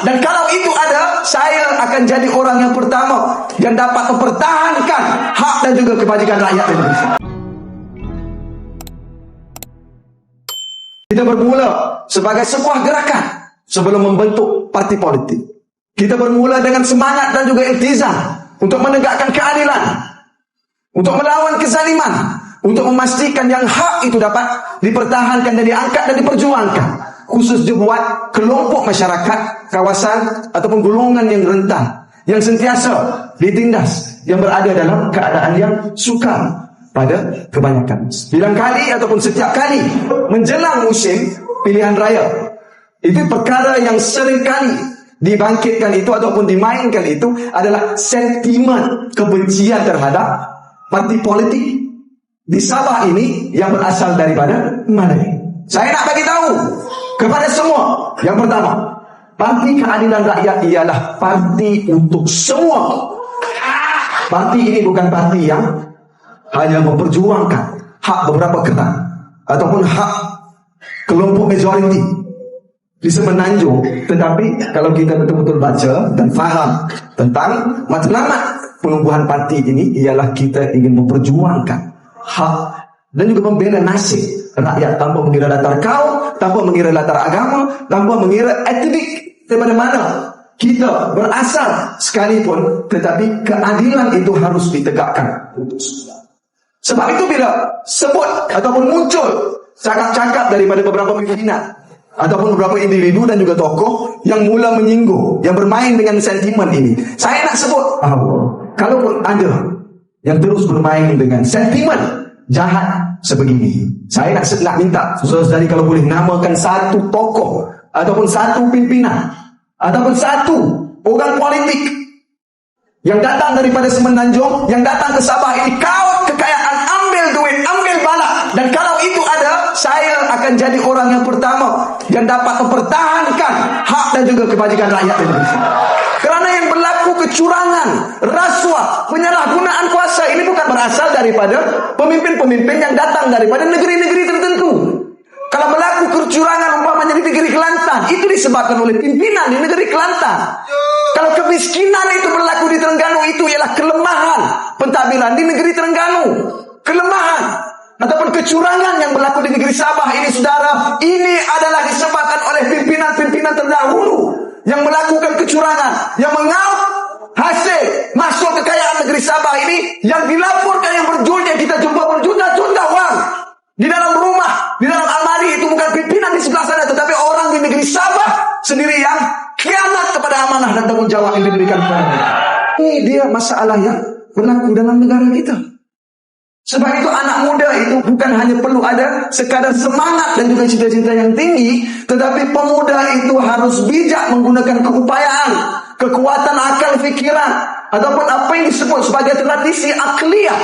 Dan kalau itu ada, saya akan jadi orang yang pertama yang dapat mempertahankan hak dan juga kebajikan rakyat Indonesia. Kita bermula sebagai sebuah gerakan sebelum membentuk parti politik. Kita bermula dengan semangat dan juga iltizam untuk menegakkan keadilan, untuk melawan kezaliman, untuk memastikan yang hak itu dapat dipertahankan dan diangkat dan diperjuangkan, khususnya buat kelompok masyarakat, kawasan ataupun golongan yang rentan, yang sentiasa ditindas, yang berada dalam keadaan yang sukar pada kebanyakan. 9 kali ataupun setiap kali menjelang musim pilihan raya, itu perkara yang sering kali dibangkitkan itu ataupun dimainkan itu adalah sentimen kebencian terhadap parti politik di Sabah ini yang berasal daripada mana? Saya nak bagi tahu kepada semua. Yang pertama, Parti Keadilan Rakyat ialah parti untuk semua. Parti ini bukan parti yang hanya memperjuangkan hak beberapa kelompok ataupun hak kelompok majoriti di Semenanjung. Tetapi kalau kita betul-betul baca dan faham tentang matlamat penubuhan parti ini, ialah kita ingin memperjuangkan hak dan juga membela nasib rakyat tanpa mengira latar kaum, tanpa mengira latar agama, tanpa mengira etnik daripada mana kita berasal sekalipun, tetapi keadilan itu harus ditegakkan untuk semua. Sebab itu bila sebut ataupun muncul cakap-cakap daripada beberapa pimpinan ataupun beberapa individu dan juga tokoh yang mula menyinggung, yang bermain dengan sentimen ini, saya nak sebut kalaupun ada yang terus bermain dengan sentimen jahat sebegini, saya nak minta saudara-saudari kalau boleh namakan satu tokoh ataupun satu pimpinan ataupun satu orang politik yang datang daripada Semenanjung, yang datang ke Sabah ini, kaut kekayaan, ambil duit, ambil bala. Dan kalau itu ada, saya akan jadi orang yang pertama yang dapat mempertahankan hak dan juga kebajikan rakyat Indonesia. Kerana yang berlaku kecurangan, rasuah, penyalahgunaan kuasa ini bukan berasal daripada pemimpin-pemimpin yang datang daripada negeri-negeri tertentu. Kalau berlaku kecurangan umpamanya di negeri Kelantan, itu disebabkan oleh pimpinan di negeri Kelantan. Kalau kemiskinan itu berlaku di Terengganu, itu ialah kelemahan pentadbiran di negeri Terengganu. Kelemahan ataupun kecurangan yang berlaku di negeri Sabah ini, saudara, ini adalah disebabkan oleh pimpinan-pimpinan terdahulu yang melakukan kecurangan, yang mengaup hasil masuk kekayaan negeri Sabah ini, yang dilaporkan yang berjuta, kita jumpa berjuta-juta wang di dalam rumah, di dalam almari. Itu bukan pimpinan di sebelah sana, tetapi orang di negeri Sabah sendiri yang khianat kepada amanah dan tanggung jawab yang diberikan kepada mereka. Ini dia masalah yang berlaku dalam negara kita. Sebab itu anak muda itu bukan hanya perlu ada sekadar semangat dan juga cita-cita yang tinggi, tetapi pemuda itu harus bijak menggunakan keupayaan, kekuatan akal fikiran, ataupun apa yang disebut sebagai tradisi akliyah,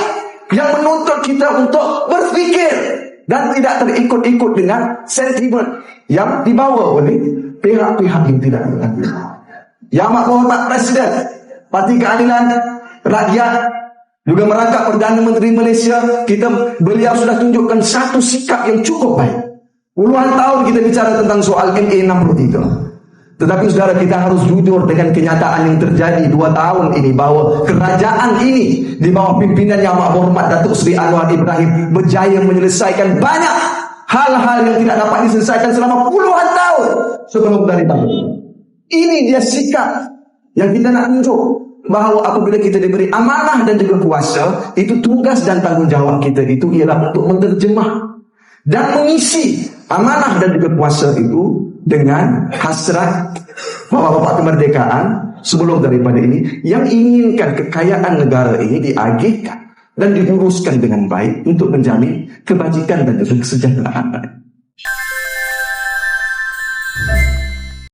yang menuntut kita untuk berfikir dan tidak terikut-ikut dengan sentimen yang dibawa oleh pihak-pihak yang tidak bertanggung jawab. Yang Amat Berhormat Presiden Parti Keadilan Rakyat juga merangkap Perdana Menteri Malaysia, beliau sudah tunjukkan satu sikap yang cukup baik. Puluhan tahun kita bicara tentang soal MA63. Tetapi saudara, kita harus jujur dengan kenyataan yang terjadi 2 tahun ini, bahwa kerajaan ini di bawah pimpinan Yang Amat Berhormat Datuk Seri Anwar Ibrahim berjaya menyelesaikan banyak hal-hal yang tidak dapat diselesaikan selama puluhan tahun sebelum dari tahun. Ini dia sikap yang kita nak tunjuk, bahawa apabila kita diberi amanah dan juga kuasa, itu tugas dan tanggung jawab kita itu ialah untuk menerjemah dan mengisi amanah dan juga kuasa itu dengan hasrat bapak-bapak kemerdekaan sebelum daripada ini, yang inginkan kekayaan negara ini diagihkan dan diuruskan dengan baik untuk menjamin kebajikan dan juga kesejahteraan.